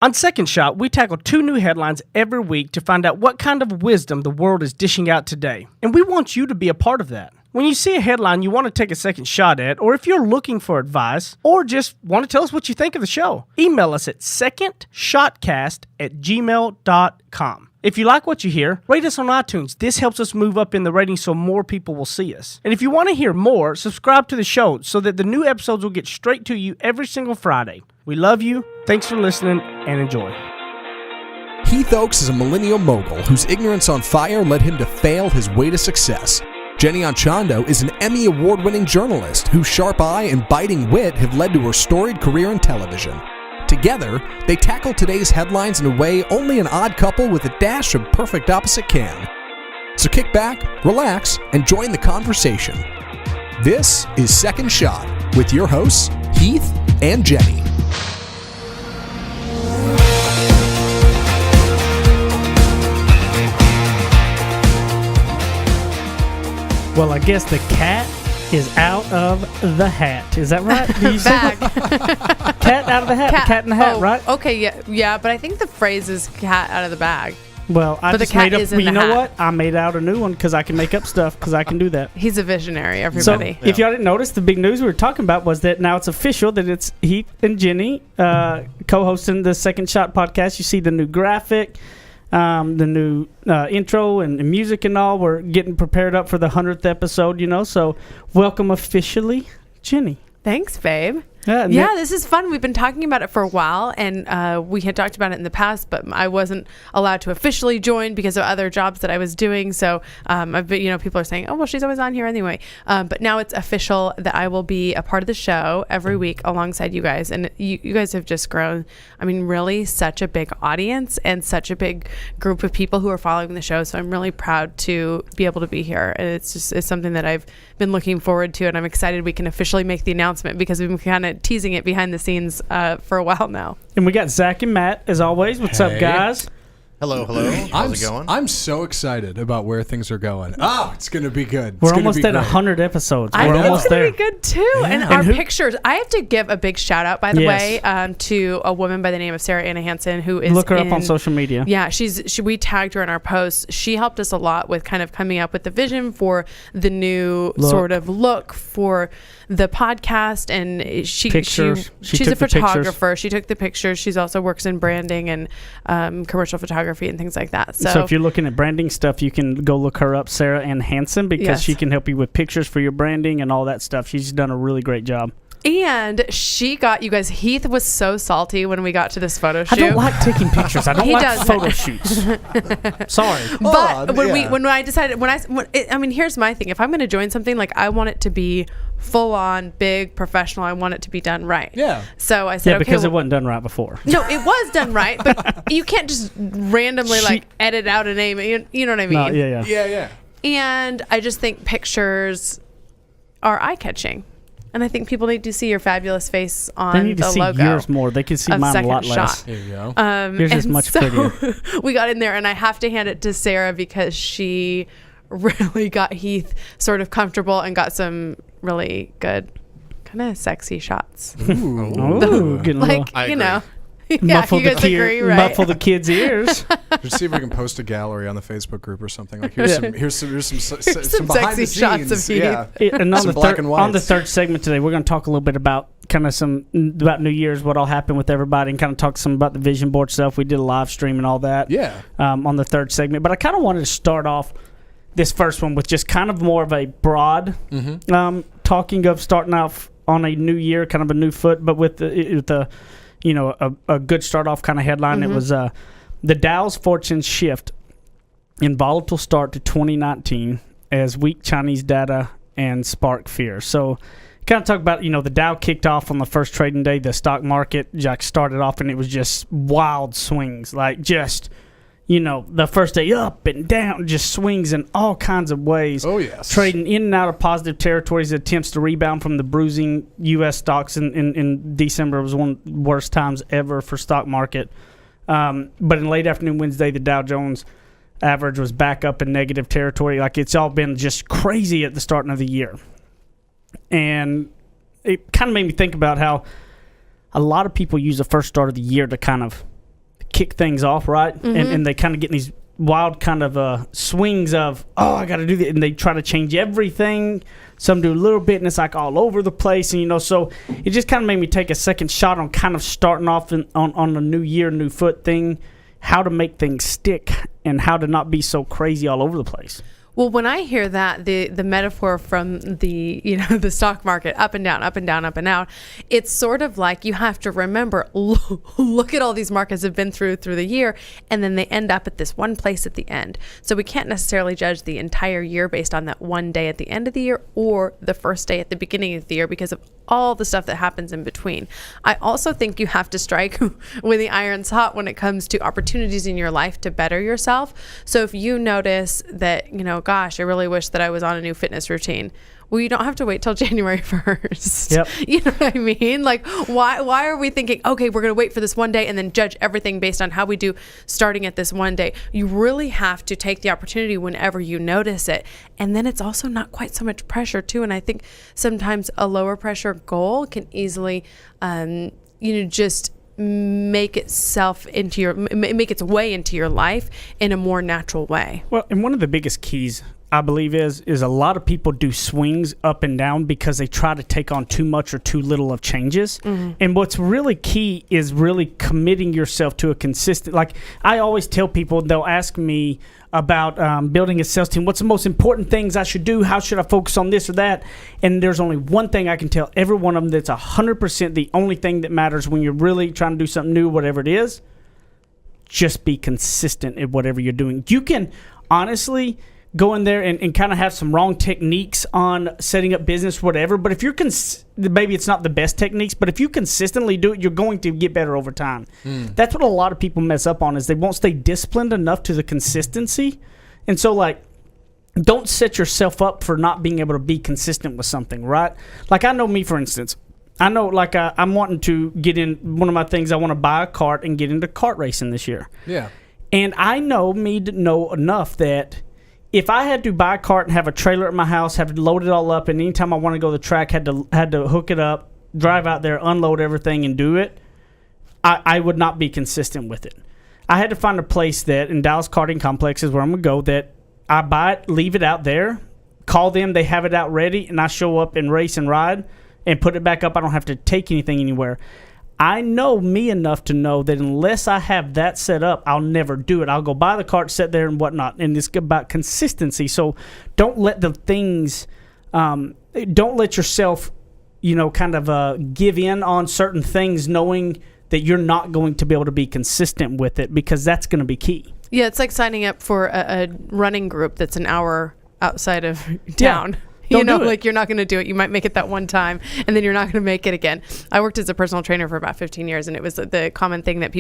On Second Shot, we tackle 2 new headlines every week to find out what kind of wisdom the world is dishing out today. And we want you to be a part of that. When you see a headline you want to take a second shot at, or if you're looking for advice, or just want to tell us what you think of the show, email us at secondshotcast@gmail.com. If you like what you hear, rate us on iTunes. This helps us move up in the ratings so more people will see us. And if you want to hear more, subscribe to the show so that the new episodes will get straight to you every single Friday. We love you. Thanks for listening and enjoy. Heath Oaks is a millennial mogul whose ignorance on fire led him to fail his way to success. Jenny Anchondo is an Emmy Award-winning journalist whose sharp eye and biting wit have led to her storied career in television. Together, they tackle today's headlines in a way only an odd couple with a dash of perfect opposite can. So kick back, relax, and join the conversation. This is Second Shot with your hosts, Heath and Jenny. Well, I guess the cat is out of the hat. Is that right? Did you say Bag. that? Cat out of the hat. Cat in the hat, right? Okay, yeah, but I think the phrase is cat out of the bag. Well, I But the just cat made up. is in You the know hat. what? I made out a new one because I can make up stuff because I can do that. He's a visionary, So, everybody. if y'all didn't notice, the big news we were talking about was that now it's official that it's Heath and Jenny co-hosting the Second Shot podcast. You see the new graphic, the new intro and music and all. We're getting prepared up for the 100th episode, so welcome officially, Jenny. Thanks, babe. Yeah, Yeah, this is fun. We've been talking about it for a while, and we had talked about it in the past, but I wasn't allowed to officially join because of other jobs that I was doing. So I've been, people are saying, "Oh, well, she's always on here anyway." But now it's official that I will be a part of the show every week alongside you guys, and you guys have just grown. I mean, really, such a big audience and such a big group of people who are following the show. So I'm really proud to be able to be here, and it's something that I've been looking forward to, and I'm excited we can officially make the announcement because we've been kind of teasing it behind the scenes for a while now. And we got Zach and Matt as always. What's up, guys? Hello. How's it going? I'm so excited about where things are going. It's going to be good. We're almost at 100 episodes. I We're think almost it's there. going to be good, too. Yeah. And our pictures. I have to give a big shout out, by the Yes. way, to a woman by the name of Sarah Anna Hansen, who is Look her up on social media. Yeah, we tagged her in our posts. She helped us a lot with kind of coming up with the vision for the new sort of look for the podcast. And she's a photographer. She took the pictures. She's also works in branding and commercial photography and things like that. So if you're looking at branding stuff, you can go look her up, Sarah Ann Hansen, because she can help you with pictures for your branding and all that stuff. She's done a really great job. And she got you guys. Heath was so salty when we got to this photo shoot. I don't like taking pictures. I don't like photo shoots. Sorry. But here's my thing. If I'm going to join something, like I want it to be full on, big, professional. I want it to be done right. Yeah. So I said, because it wasn't done right before. No, it was done right, but you can't just randomly edit out a name. You know what I mean? No, Yeah. And I just think pictures are eye-catching. And I think people need to see your fabulous face on the logo. They need to see yours more. They can see mine a lot less. There you go. Yours is much prettier. We got in there, and I have to hand it to Sarah because she really got Heath sort of comfortable and got some really good, kind of sexy shots. Ooh, getting a little... you know. Yeah, muffle you guys agree, right? Muffle the kids' ears. Just see if we can post a gallery on the Facebook group or something. Like here's some behind sexy the shots scenes. of Heath. Yeah. And on Some the black and whites. on the third segment today, we're going to talk a little bit about about New Year's, what all happened with everybody, and kind of talk some about the vision board stuff. We did a live stream and all that. Yeah. On the third segment, but I kind of wanted to start off this first one with just kind of more of a broad talking of starting off on a new year, kind of a new foot, but with a good start off kind of headline. It was the Dow's fortunes shift in volatile start to 2019 as weak Chinese data and spark fear. So kind of talk about, the Dow kicked off on the first trading day. The stock market started off and it was just wild swings, like just, the first day up and down, just swings in all kinds of ways. Oh, yes. Trading in and out of positive territories, attempts to rebound from the bruising U.S. stocks in December was one of the worst times ever for stock market. But in late afternoon Wednesday, the Dow Jones average was back up in negative territory. Like, it's all been just crazy at the starting of the year. And it kind of made me think about how a lot of people use the first start of the year to kind of kick things off, right? And they kind of get in these wild kind of swings of, I got to do that. And they try to change everything. Some do a little bit, and it's like all over the place. And, so it just kind of made me take a second shot on kind of starting off on the new year, new foot thing, how to make things stick and how to not be so crazy all over the place. Well, when I hear that, the metaphor from the the stock market, up and down, up and down, up and down, it's sort of like you have to remember, look at all these markets have been through the year, and then they end up at this one place at the end. So we can't necessarily judge the entire year based on that one day at the end of the year or the first day at the beginning of the year because of all the stuff that happens in between. I also think you have to strike when the iron's hot when it comes to opportunities in your life to better yourself. So if you notice that, gosh, I really wish that I was on a new fitness routine. Well, you don't have to wait till January 1st. Yep. You know what I mean? Like, why are we thinking, okay, we're going to wait for this one day and then judge everything based on how we do starting at this one day? You really have to take the opportunity whenever you notice it. And then it's also not quite so much pressure, too. And I think sometimes a lower pressure goal can easily, just make its way into your life in a more natural way. Well, and one of the biggest keys, I believe, is a lot of people do swings up and down because they try to take on too much or too little of changes. And what's really key is really committing yourself to a consistent, like I always tell people, they'll ask me about building a sales team. What's the most important things I should do? How should I focus on this or that? And there's only one thing I can tell every one of them that's 100% the only thing that matters when you're really trying to do something new, whatever it is. Just be consistent at whatever you're doing. You can honestly go in there and kind of have some wrong techniques on setting up business, whatever. But if you're maybe it's not the best techniques, but if you consistently do it, you're going to get better over time. That's what a lot of people mess up on, is they won't stay disciplined enough to the consistency. And so, like, don't set yourself up for not being able to be consistent with something, right? Like, I know me, for instance. I know, like, I'm wanting to get in, one of my things, I want to buy a cart and get into kart racing this year. Yeah. And I know enough that if I had to buy a cart and have a trailer at my house, have to load it all up, and anytime I want to go to the track, had to hook it up, drive out there, unload everything, and do it, I would not be consistent with it. I had to find a place that, in Dallas Karting Complex is where I'm going to go, that I buy it, leave it out there, call them, they have it out ready, and I show up and race and ride and put it back up. I don't have to take anything anywhere. I know me enough to know that unless I have that set up, I'll never do it. I'll go buy the cart, sit there, and whatnot. And it's about consistency. So don't let the things, don't let yourself, kind of give in on certain things, knowing that you're not going to be able to be consistent with it, because that's going to be key. Yeah, it's like signing up for a running group that's an hour outside of town. Yeah. Don't do it. Like, you're not going to do it. You might make it that one time, and then you're not going to make it again. I worked as a personal trainer for about 15 years, and it was the common thing that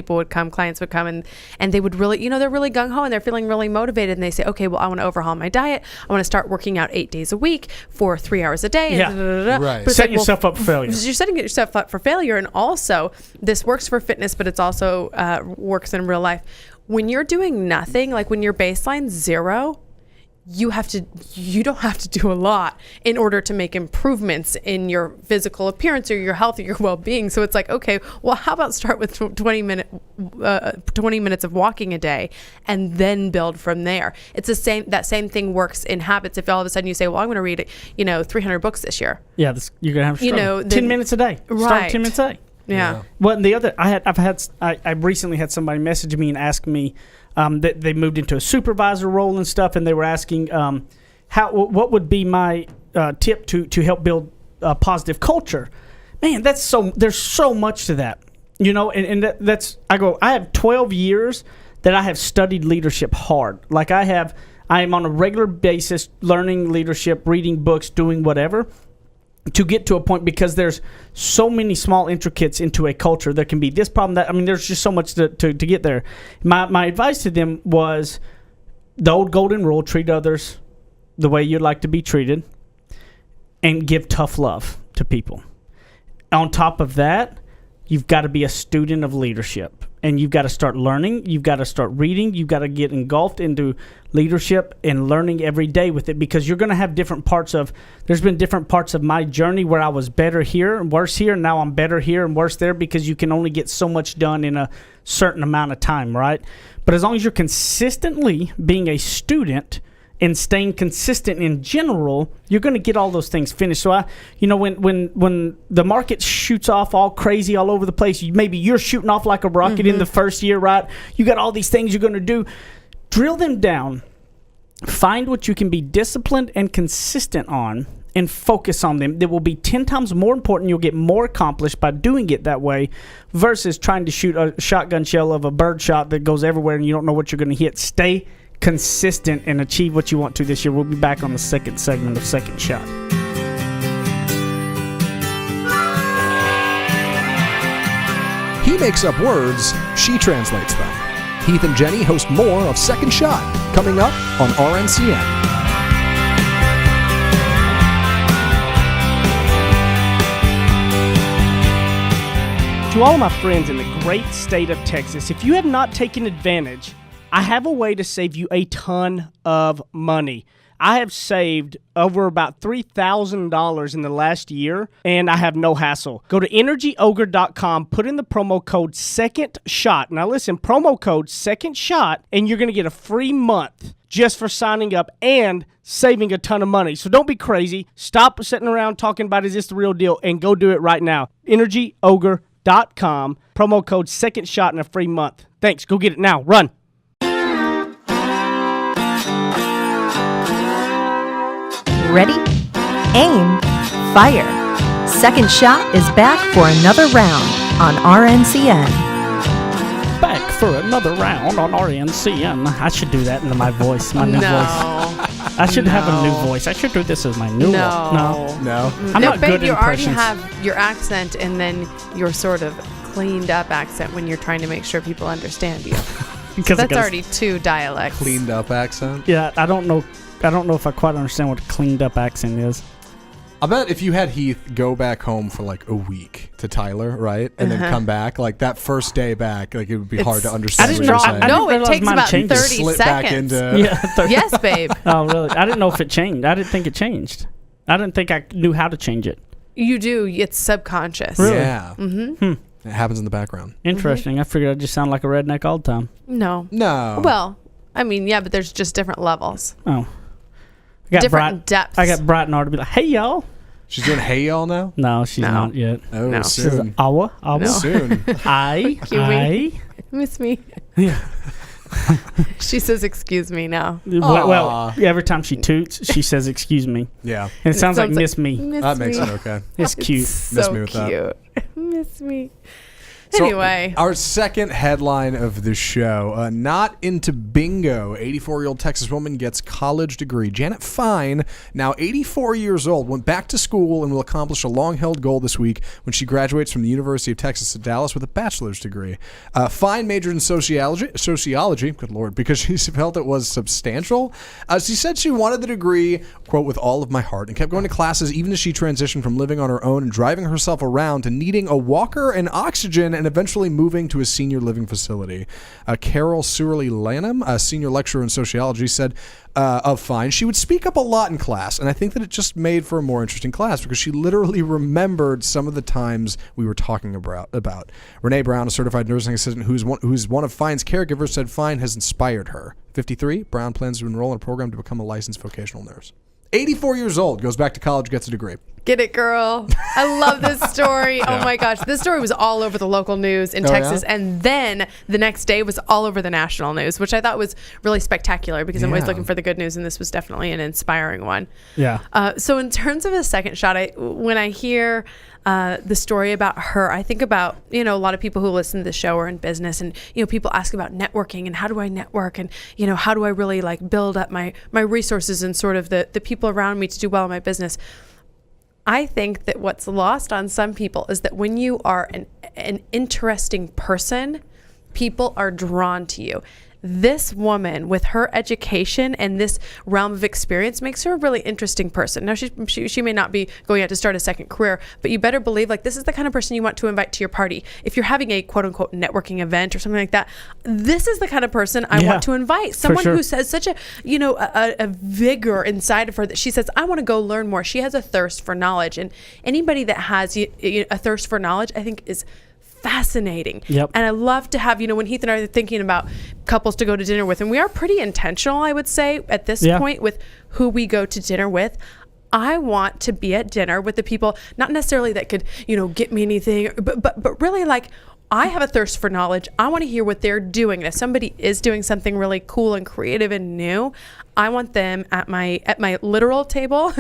clients would come, and they would really, they're really gung-ho, and they're feeling really motivated, and they say, okay, well, I want to overhaul my diet. I want to start working out 8 days a week for 3 hours a day. Yeah. Right. But setting yourself up for failure. You're setting yourself up for failure, and also, this works for fitness, but it's also works in real life. When you're doing nothing, like when your baseline's 0, you don't have to do a lot in order to make improvements in your physical appearance or your health or your well-being. So it's like, okay, well, how about start with 20 minutes of walking a day and then build from there. It's that same thing works in habits. If all of a sudden you say, well, I'm going to read 300 books this year. Yeah, you're going to have to struggle. 10 minutes a day. Right. Start 10 minutes a day. Yeah. Well, and the other, I recently had somebody message me and ask me that they moved into a supervisor role and stuff, and they were asking what would be my tip to help build a positive culture. Man, there's so much to that, and I have 12 years that I have studied leadership hard. Like I am on a regular basis learning leadership, reading books, doing whatever, to get to a point, because there's so many small intricacies into a culture. There can be this problem, that, there's just so much to get there. My advice to them was the old golden rule: treat others the way you'd like to be treated, and give tough love to people. On top of that, you've got to be a student of leadership. and you've got to start learning. You've got to start reading. You've got to get engulfed into leadership and learning every day with it, because you're going to have there's been different parts of my journey where I was better here and worse here. And now I'm better here and worse there, because you can only get so much done in a certain amount of time, right? But as long as you're consistently being a student and staying consistent in general, you're going to get all those things finished. So when the market shoots off all crazy all over the place, maybe you're shooting off like a rocket in the first year, right? You got all these things you're going to do. Drill them down. Find what you can be disciplined and consistent on, and focus on them. They will be 10 times more important. You'll get more accomplished by doing it that way versus trying to shoot a shotgun shell of a bird shot that goes everywhere and you don't know what you're going to hit. Stay consistent and achieve what you want to this year. We'll be back on the second segment of Second Shot. He makes up words, she translates them. Heath and Jenny host more of Second Shot, coming up on RNCN. To all of my friends in the great state of Texas, if you have not taken advantage, I have a way to save you a ton of money. I have saved over about $3,000 in the last year, and I have no hassle. Go to energyogre.com, put in the promo code SECONDSHOT. Now listen, promo code SECONDSHOT, and you're going to get a free month just for signing up and saving a ton of money. So don't be crazy. Stop sitting around talking about, is this the real deal? And go do it right now. energyogre.com, promo code SECONDSHOT, and a free month. Thanks. Go get it now. Run. Ready? Aim. Fire. Second Shot is back for another round on RNCN. Back for another round on RNCN. I should do that into my voice, my new voice. I should have a new voice. I should do this as my new one. No. I'm not babe, good at you already impressions. have your accent and then your sort of cleaned up accent when you're trying to make sure people understand you. Because That's already two dialects. Cleaned up accent. Yeah, I don't know if I quite understand what a cleaned up accent is. I bet if you had Heath go back home for like a week to Tyler, right, and then come back, like that first day back, like it would be hard to understand what you're saying. No, it realize takes mine about changed. 30 Slip back seconds. into Yes, babe. Oh, really? I didn't know if it changed. I didn't think it changed. I didn't think I knew how to change it. You do. It's subconscious. Really? Yeah. It happens in the background. Interesting. I figured I'd just sound like a redneck all the time. No. No. I mean, yeah, but there's just different levels. Oh. I got Different depths. I got Bright and R to be like, hey, y'all. She's doing hey y'all now? No, she's No. not yet. Oh, No. She says, soon. awa. No. Soon. Miss me. Yeah. She says, excuse me now. Well, every time she toots, she says, excuse me. Yeah. And it sounds like miss me. Miss That makes me. it okay. It's cute. So Miss me with that. cute. Miss me. So, Anyway. our second headline of the show, not into bingo. 84-year-old Texas woman gets college degree. Janet Fine, now 84 years old, went back to school and will accomplish a long-held goal this week when she graduates from the University of Texas at Dallas with a bachelor's degree. Fine majored in sociology, good Lord, because she felt it was substantial. She said she wanted the degree, quote, with all of my heart, and kept going to classes even as she transitioned from living on her own and driving herself around to needing a walker and oxygen and eventually moving to a senior living facility. Carol Sewerly Lanham, a senior lecturer in sociology, said of Fine, she would speak up a lot in class, and I think that it just made for a more interesting class because she literally remembered some of the times we were talking about. Renee Brown, a certified nursing assistant who's one of Fine's caregivers, said Fine has inspired her. 53, Brown plans to enroll in a program to become a licensed vocational nurse. 84 years old, goes back to college, gets a degree. Get it, girl. I love this story. Oh my gosh. This story was all over the local news in Texas. Yeah? And then the next day was all over the national news, which I thought was really spectacular because I'm always looking for the good news. And this was definitely an inspiring one. Yeah. So in terms of a second shot, when I hear the story about her, I think about, a lot of people who listen to the show are in business and, people ask about networking and how do I network and, how do I really like build up my resources and sort of the people around me to do well in my business. I think that what's lost on some people is that when you are an interesting person, people are drawn to you. This woman, with her education and this realm of experience, makes her a really interesting person. Now, she may not be going out to start a second career, but you better believe, like, this is the kind of person you want to invite to your party. If you're having a quote-unquote networking event or something like that, this is the kind of person I want to invite. Someone who says such a vigor inside of her that she says, I want to go learn more. She has a thirst for knowledge. And anybody that has a thirst for knowledge, I think, is fascinating. And I love to have, when Heath and I are thinking about couples to go to dinner with, and we are pretty intentional, I would say, at this point with who we go to dinner with. I want to be at dinner with the people, not necessarily that could, get me anything, but really, like, I have a thirst for knowledge. I want to hear what they're doing. And if somebody is doing something really cool and creative and new, I want them at my literal table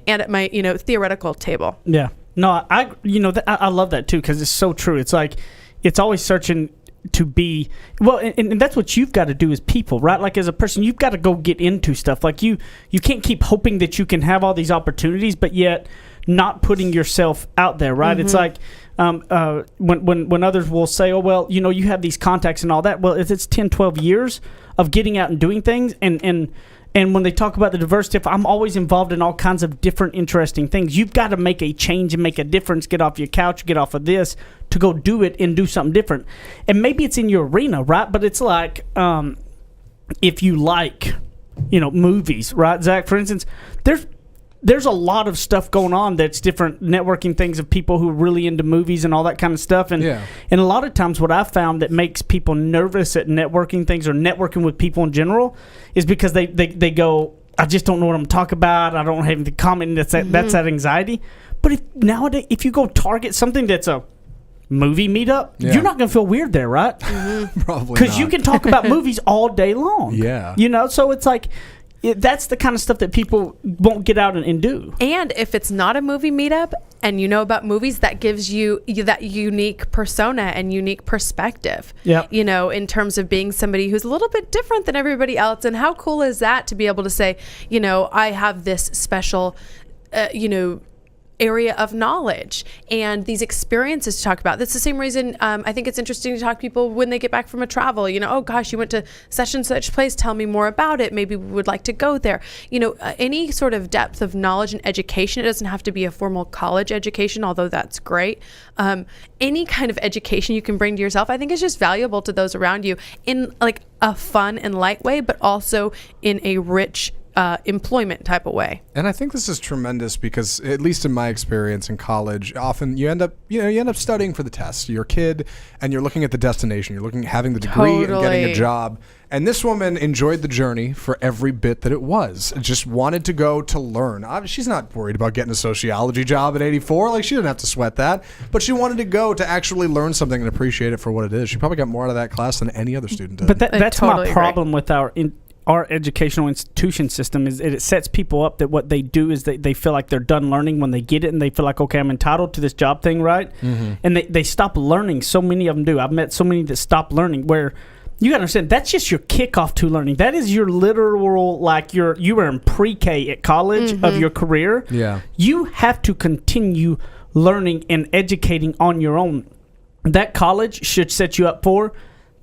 and at my, theoretical table. Yeah. No, I love that too, because it's so true. It's like, it's always searching to be, well, and that's what you've got to do as people, right? Like, as a person, you've got to go get into stuff. Like, you can't keep hoping that you can have all these opportunities, but yet not putting yourself out there, right? It's like, when others will say, oh, well, you have these contacts and all that. Well, if it's 10, 12 years of getting out and doing things, and when they talk about the diversity, if I'm always involved in all kinds of different interesting things, you've got to make a change and make a difference, get off your couch, get off of this, to go do it and do something different. And maybe it's in your arena, right? But it's like, if you like, movies, right, Zach, for instance, there's a lot of stuff going on that's different networking things of people who are really into movies and all that kind of stuff. And a lot of times what I've found that makes people nervous at networking things or networking with people in general is because they go, I just don't know what I'm talking about. I don't have anything to comment. That's that anxiety. But nowadays, if you go target something that's a movie meetup, you're not going to feel weird there, right? Probably because you can talk about movies all day long. So it's like, that's the kind of stuff that people won't get out and do. And if it's not a movie meetup and you know about movies, that gives you that unique persona and unique perspective, in terms of being somebody who's a little bit different than everybody else. And how cool is that to be able to say, I have this special, area of knowledge and these experiences to talk about. That's the same reason I think it's interesting to talk to people when they get back from a travel. Oh gosh, you went to such and such place, tell me more about it, maybe we would like to go there. Any sort of depth of knowledge and education. It doesn't have to be a formal college education, although that's great. Any kind of education you can bring to yourself, I think, is just valuable to those around you in like a fun and light way, but also in a rich employment type of way. And I think this is tremendous because, at least in my experience in college, often you end up studying for the test. You're a kid and you're looking at the destination. You're looking at having the degree and getting a job. And this woman enjoyed the journey for every bit that it was. Just wanted to go to learn. She's not worried about getting a sociology job at 84. Like, she didn't have to sweat that. But she wanted to go to actually learn something and appreciate it for what it is. She probably got more out of that class than any other student did. But that's totally my problem with our educational institution system is it sets people up that what they do is they feel like they're done learning when they get it, and they feel like, okay, I'm entitled to this job thing, right? And they stop learning. So many of them do. I've met so many that stop learning, where you got to understand that's just your kickoff to learning. That is your literal, like you were in pre-K at college of your career. You have to continue learning and educating on your own. That college should set you up for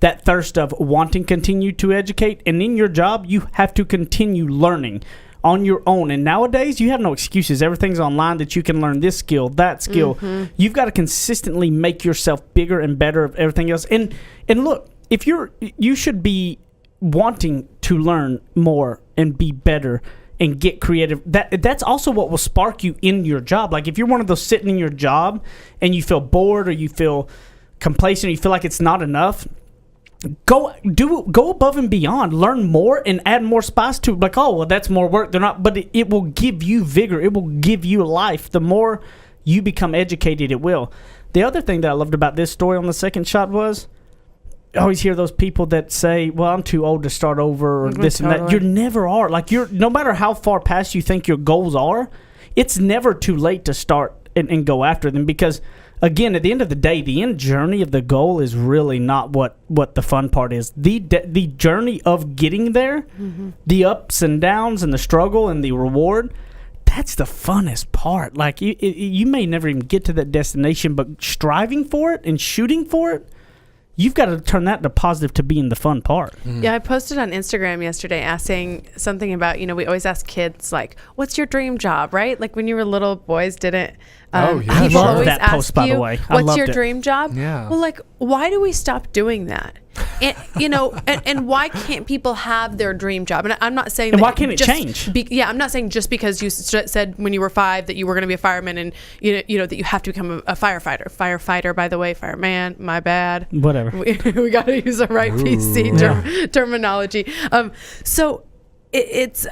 that thirst of wanting to continue to educate. And in your job, you have to continue learning on your own. And nowadays, you have no excuses. Everything's online that you can learn this skill, that skill. You've got to consistently make yourself bigger and better of everything else. And look, if you should be wanting to learn more and be better and get creative. That's also what will spark you in your job. Like, if you're one of those sitting in your job and you feel bored or you feel complacent or you feel like it's not enough, go above and beyond, learn more and add more spice to it. Like, oh, well, that's more work. They're not, but it will give you vigor. It will give you life. The more you become educated, it will. The other thing that I loved about this story on the second shot was, I always hear those people that say, well, I'm too old to start over or this and that. You never are. Like, no matter how far past you think your goals are, it's never too late to start and go after them, because again, at the end of the day, the end journey of the goal is really not what the fun part is. The journey of getting there, the ups and downs and the struggle and the reward, that's the funnest part. Like, you may never even get to that destination, but striving for it and shooting for it you've got to turn that into positive to being the fun part. Yeah, I posted on Instagram yesterday asking something about, we always ask kids, like, what's your dream job, right? Like when you were little, boys didn't. Oh, yeah. I People love always that ask post, by the you, way. I what's loved your it. dream job? Yeah. Well, like, why do we stop doing that? And, and why can't people have their dream job? And I'm not saying And that why can't it change? I'm not saying just because you said when you were 5 that you were going to be a fireman and that you have to become a firefighter, by the way, fireman, my bad. Whatever. We got to use the right PC terminology. So it's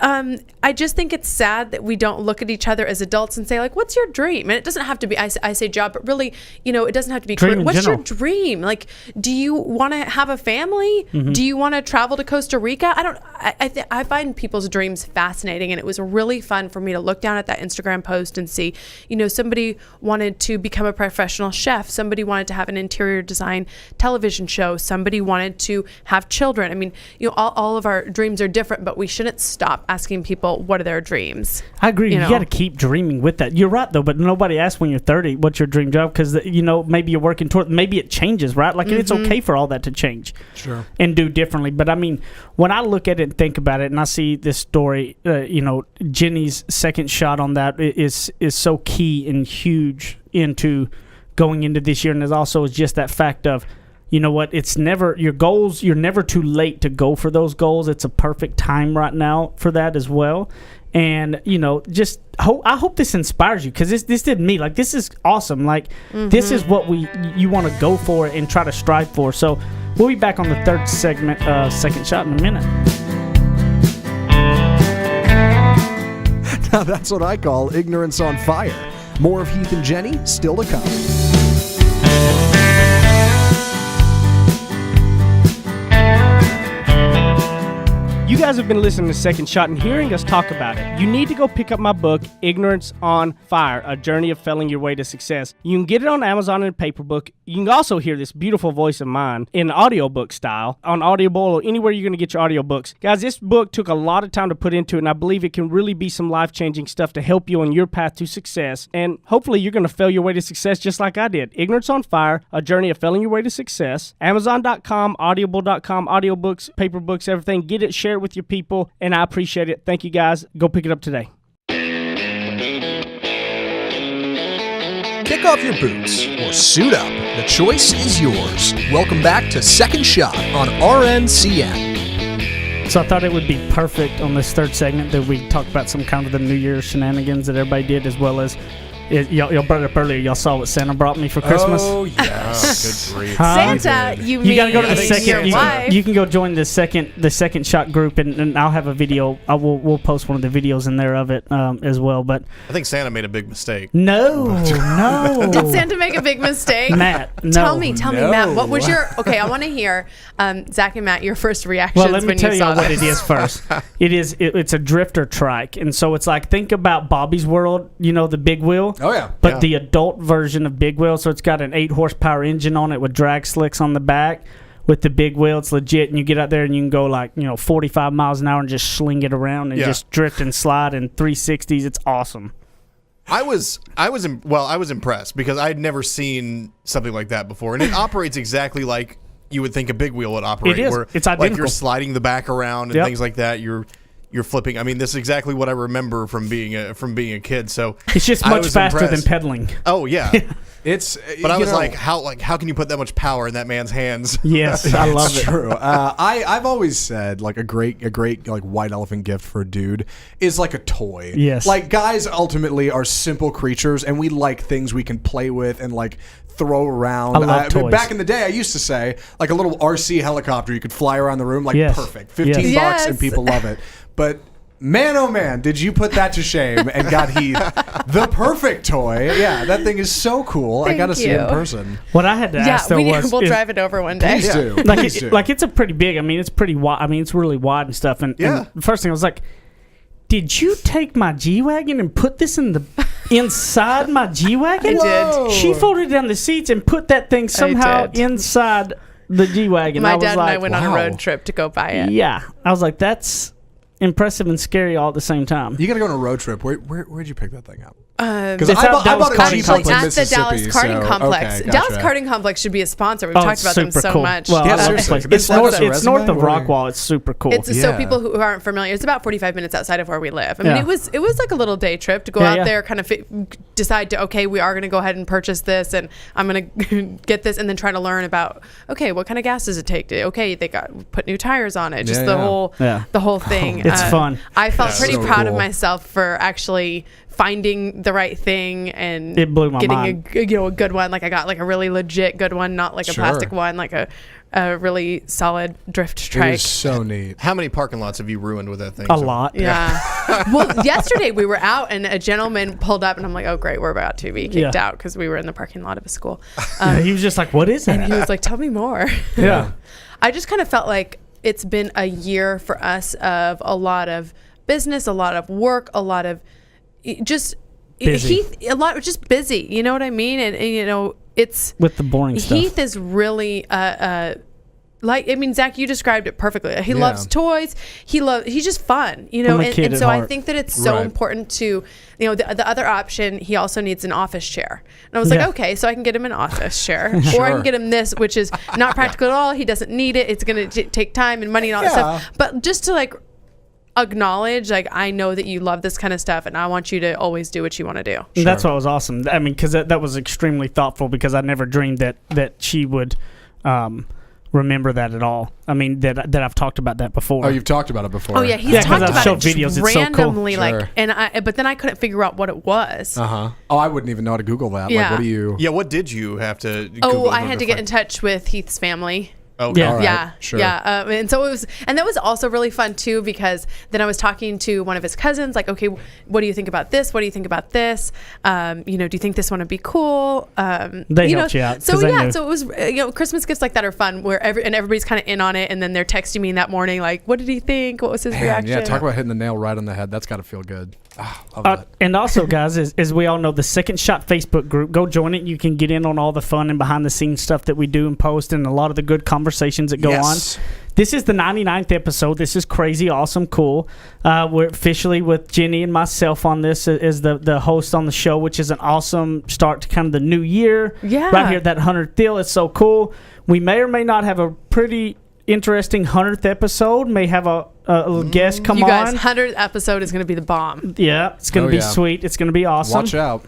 I just think it's sad that we don't look at each other as adults and say, like, what's your dream? And it doesn't have to be, I say job, but really, it doesn't have to be Dream career. in What's general. your dream? Like, do you want to have a family? Do you want to travel to Costa Rica? I find people's dreams fascinating, and it was really fun for me to look down at that Instagram post and see, somebody wanted to become a professional chef. Somebody wanted to have an interior design television show. Somebody wanted to have children. I mean, all of our dreams are different, but we shouldn't stop asking people what are their dreams. I agree. You got to keep dreaming with that. You're right, though, but nobody asks when you're 30, what's your dream job? Because, maybe you're working toward, maybe it changes, right? Like, it's okay for all that to change and do differently. But, I mean, when I look at it and think about it and I see this story, Jenny's second shot on that is so key and huge into going into this year. And there's also just that fact of, you know what? It's never your goals. You're never too late to go for those goals. It's a perfect time right now for that as well. And I hope this inspires you, because this did me. Like, this is awesome. Like, this is what you want to go for and try to strive for. So we'll be back on the third segment, second shot, in a minute. Now that's what I call ignorance on fire. More of Heath and Jenny still to come. You guys have been listening to Second Shot and hearing us talk about it. You need to go pick up my book, Ignorance on Fire, A Journey of Failing Your Way to Success. You can get it on Amazon in a paper book. You can also hear this beautiful voice of mine in audiobook style on Audible or anywhere you're going to get your audiobooks. Guys, this book took a lot of time to put into it, and I believe it can really be some life-changing stuff to help you on your path to success. And hopefully you're going to fail your way to success just like I did. Ignorance on Fire, A Journey of Failing Your Way to Success. Amazon.com, Audible.com, audiobooks, paper books, everything. Get it, share it with your people, and I appreciate it. Thank you, guys. Go pick it up today. Kick off your boots or suit up. The choice is yours. Welcome back to Second Shot on RNCN. So I thought it would be perfect on this third segment that we talk about some kind of the New Year's shenanigans that everybody did, as well as y'all brought it up earlier. Y'all saw what Santa brought me for Christmas. Oh, yes. Good grief. Santa, you gotta go to the mean second. your wife. You can go join the second shot group, and I'll have a video. We'll post one of the videos in there of it as well. But I think Santa made a big mistake. no. Did Santa make a big mistake? Matt, no. Tell me, Matt. What was your? Okay, I want to hear Zach and Matt, your first reactions Well, let me when tell you you saw what this. it is first. It's a drifter trike, and so it's like, think about Bobby's World. The big wheel. Oh, yeah. But Yeah. the adult version of big wheel, so it's got an 8 horsepower engine on it with drag slicks on the back. With the big wheel, it's legit, and you get out there and you can go 45 miles an hour and just sling it around and just drift and slide in 360s. It's awesome. I was impressed because I'd never seen something like that before, and it operates exactly like you would think a big wheel would operate. It is. Where, It's like, identical. you're sliding the back around and things like that. You're flipping. I mean, this is exactly what I remember from being a kid. So It's just I much was faster impressed. than pedaling. Oh yeah. But I was like, how can you put that much power in that man's hands? Yes, I love it. True. I've always said, like, a great like white elephant gift for a dude is like a toy. Yes. Like, guys ultimately are simple creatures, and we like things we can play with and like throw around. I love toys. Back in the day, I used to say, like, a little RC helicopter you could fly around the room, like, Yes. perfect. 15 Yes. bucks and Yes. people love it. But man, oh man, did you put that to shame and got Heath the perfect toy. Yeah, that thing is so cool. I got to see it in you. person. What I had to ask though was, we'll drive it over one day. Please do. like, Please do. it's a pretty big. I mean, it's pretty wide. I mean, it's really wide and stuff. And the first thing I was like, did you take my G-Wagon and put this inside my G-Wagon? I did. She folded down the seats and put that thing somehow did. inside the G-Wagon. My I was dad and like, I went on a wow. road trip to go buy it. yeah. I was like, that's impressive and scary all at the same time. You got to go on a road trip. Where'd you pick that thing up? It's I bought Dallas a Karting Jeep Complex. in At the Mississippi, Dallas Karting so- Complex. okay, Dallas gotcha. Karting Complex should be a sponsor. We've Oh, talked it's about them super so cool. much. Well, Yeah, I love the seriously. place. It's Is that north. a It's north resume? of Rockwall. It's super cool. It's Yeah. so people who aren't familiar. It's about 45 minutes outside of where we live. I mean, Yeah. it was like a little day trip to go Yeah, out yeah. there, kind of decide to we are going to go ahead and purchase this, and I'm going to get this, and then try to learn about what kind of gas does it take to they put new tires on it, just Yeah, the yeah. whole Yeah. the whole thing. It's fun. I felt pretty so proud of cool. myself for actually finding the right thing and It blew my getting mind. a good one. Like I got like a really legit good one, not like a Sure. plastic one, like a really solid drift It trike. is so neat. How many parking lots have you ruined with that thing? A So- lot. Yeah. Well, yesterday we were out and a gentleman pulled up and I'm like, oh, great, we're about to be kicked Yeah. out because we were in the parking lot of a school. Yeah, he was just like, "What is And that?" he was like, tell me more. Yeah. I just kind of felt like it's been a year for us of a lot of business, a lot of work, a lot of just Busy. Heath, a lot just busy. You know what I mean? And it's With the boring stuff. Heath is really Zach, you described it perfectly. He loves toys. He's just fun, I'm a and, kid and at so I heart. think that it's so Right. important to, the other option, he also needs an office chair. And I was Yeah. like, okay, so I can get him an office chair or I Sure. can get him this, which is not practical at all. He doesn't need it. It's going to take time and money and all that stuff. But just to acknowledge, I know that you love this kind of stuff and I want you to always do what you want to do. That's what was awesome. I mean, because that was extremely thoughtful because I never dreamed that she would remember that at all. I mean, that I've talked about that before. Oh, you've talked about it before. Oh yeah, he's Yeah, 'cause talked I've about showed it videos. just It's so cool. randomly, Sure. but then I couldn't figure out what it was. Oh, I wouldn't even know how to Google that. Like, Yeah. what do you? Yeah, what did you have to Oh, Google I in had order to get in find- touch with Heath's family. Okay. Yeah. All right, Yeah, sure. yeah, and so it was, and that was also really fun too because then I was talking to one of his cousins, like, okay, what do you think about this? What do you think about this? Do you think this one would be cool? They helped you out, So 'cause they yeah, knew. so it was, Christmas gifts like that are fun, where everybody's kind of in on it, and then they're texting me that morning, like, what did he think? What was his Man, reaction? yeah, talk about hitting the nail right on the head. That's got to feel good. Love that. And also, guys, as we all know, the Second Shot Facebook group, go join it. You can get in on all the fun and behind the scenes stuff that we do and post and a lot of the good conversations that go Yes. on. This is the 99th episode. This is crazy, awesome, cool. We're officially with Jenny and myself on this as the host on the show, which is an awesome start to kind of the new year. Yeah. Right here at that 100th deal. It's so cool. We may or may not have a pretty interesting 100th episode. May have a guest come you guys, on. 100th episode is going to be the bomb. Yeah, it's going to Oh, be yeah. sweet. It's going to be awesome. Watch out.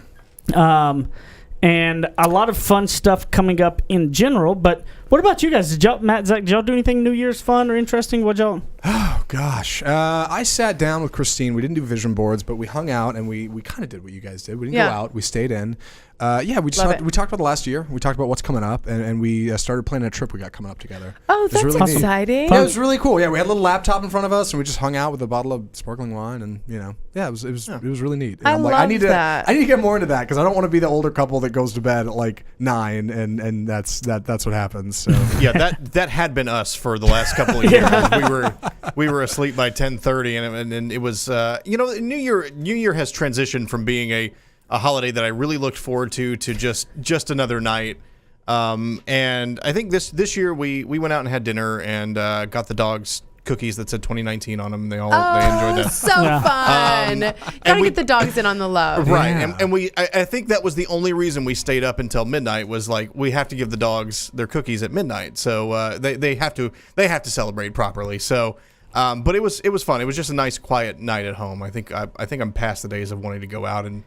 And a lot of fun stuff coming up in general. But what about you guys? Matt, Zach, did y'all do anything New Year's fun or interesting? What y'all? Oh, gosh. I sat down with Christine. We didn't do vision boards, but we hung out and we kind of did what you guys did. We didn't go Yeah. out. We stayed in. We just Love it. we talked about the last year. We talked about what's coming up, and we started planning a trip we got coming up together. Oh, It was that's really neat. exciting. Yeah, it was really cool. Yeah, we had a little laptop in front of us, and we just hung out with a bottle of sparkling wine, and it was really neat. And I I'm like, love I need that. to get more into that because I don't want to be the older couple that goes to bed at like 9, and that's what happens. So Yeah, that had been us for the last couple of years. We were asleep by 10:30, and it was New Year has transitioned from being a holiday that I really looked forward to just another night. And I think this year we went out and had dinner and got the dogs cookies that said 2019 on them. They enjoyed that. So fun. Gotta get the dogs in on the love. Right, Yeah. and I think that was the only reason we stayed up until midnight was like we have to give the dogs their cookies at midnight, so they have to celebrate properly. So, but it was fun. It was just a nice quiet night at home. I think I'm past the days of wanting to go out and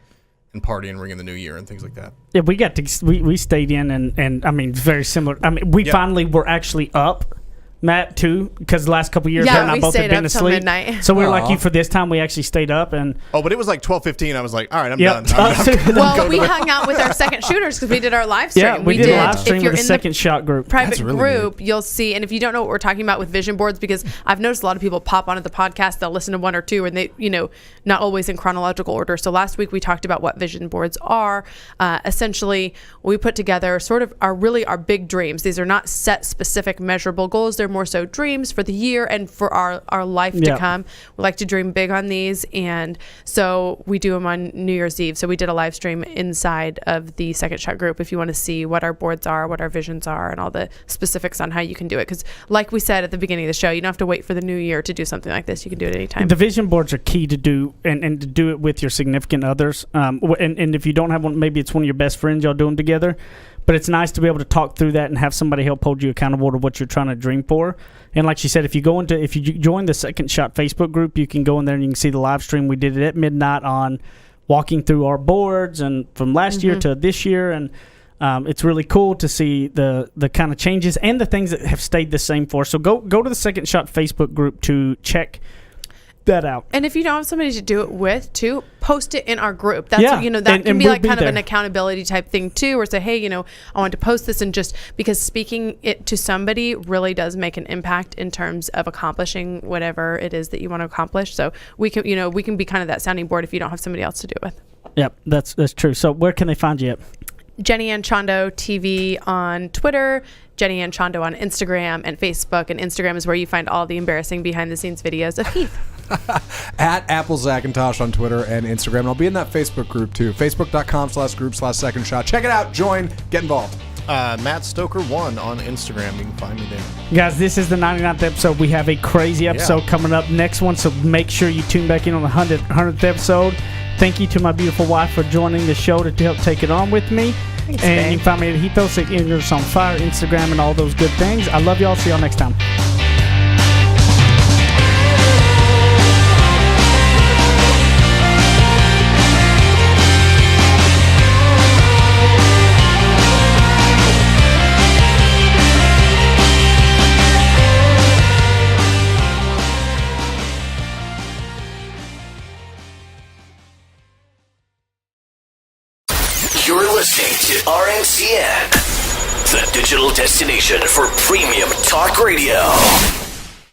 party and ring in the new year and things like that. Yeah, we stayed in and I mean very similar. I mean we finally were actually up. Matt too, because the last couple of years, Yeah, her and I we both had stayed been up till asleep. midnight. So we were like Aw. you for this time. We actually stayed up and Oh, but it was like 12:15. I was like, all right, I'm Yep. done. I'm Well, we hung out with our second shooters because we did our live stream. yeah, we did a live If stream you're with a in Second Shot group. private That's really group, you'll see. And if you don't know what we're talking about with vision boards, because I've noticed a lot of people pop onto the podcast, they'll listen to one or two, and they, not always in chronological order. So last week we talked about what vision boards are. Essentially, we put together sort of our big dreams. These are not set specific measurable goals. They're they're more so dreams for the year and for our life to come. We like to dream big on these, and so we do them on New Year's Eve. So we did a live stream inside of the Second Shot group if you want to see what our boards are, what our visions are, and all the specifics on how you can do it. Because like we said at the beginning of the show, you don't have to wait for the new year to do something like this. You can do it anytime. The vision boards are key to do, and to do it with your significant others. And if you don't have one, maybe it's one of your best friends, y'all do them together. But it's nice to be able to talk through that and have somebody help hold you accountable to what you're trying to dream for. And like she said, if you join the Second Shot Facebook group, you can go in there and you can see the live stream. We did it at midnight on walking through our boards and from last year to this year. And it's really cool to see the kind of changes and the things that have stayed the same for us. So go to the Second Shot Facebook group to check that out. And if you don't have somebody to do it with too, post it in our group. That's that can be like kind of an accountability type thing too, or say, hey, I want to post this, and just because speaking it to somebody really does make an impact in terms of accomplishing whatever it is that you want to accomplish. So we can be kind of that sounding board if you don't have somebody else to do it with. Yep, that's true. So where can they find you at? Jenny Ann Chondo TV on Twitter, Jenny Ann Chondo on Instagram and Facebook. And Instagram is where you find all the embarrassing behind-the-scenes videos of Heath. At Apple Zackintosh on Twitter and Instagram. And I'll be in that Facebook group too. Facebook.com/group/Second Shot. Check it out. Join. Get involved. Matt Stoker 1 on Instagram. You can find me there. Guys, this is the 99th episode. We have a crazy episode coming up next one, so make sure you tune back in on the 100th episode. Thank you to my beautiful wife for joining the show to help take it on with me. Thanks, and babe. You can find me at Heath Ignorance on Fire, Instagram, and all those good things. I love y'all. See y'all next time. You're listening to RNCN, the digital destination for premium talk radio.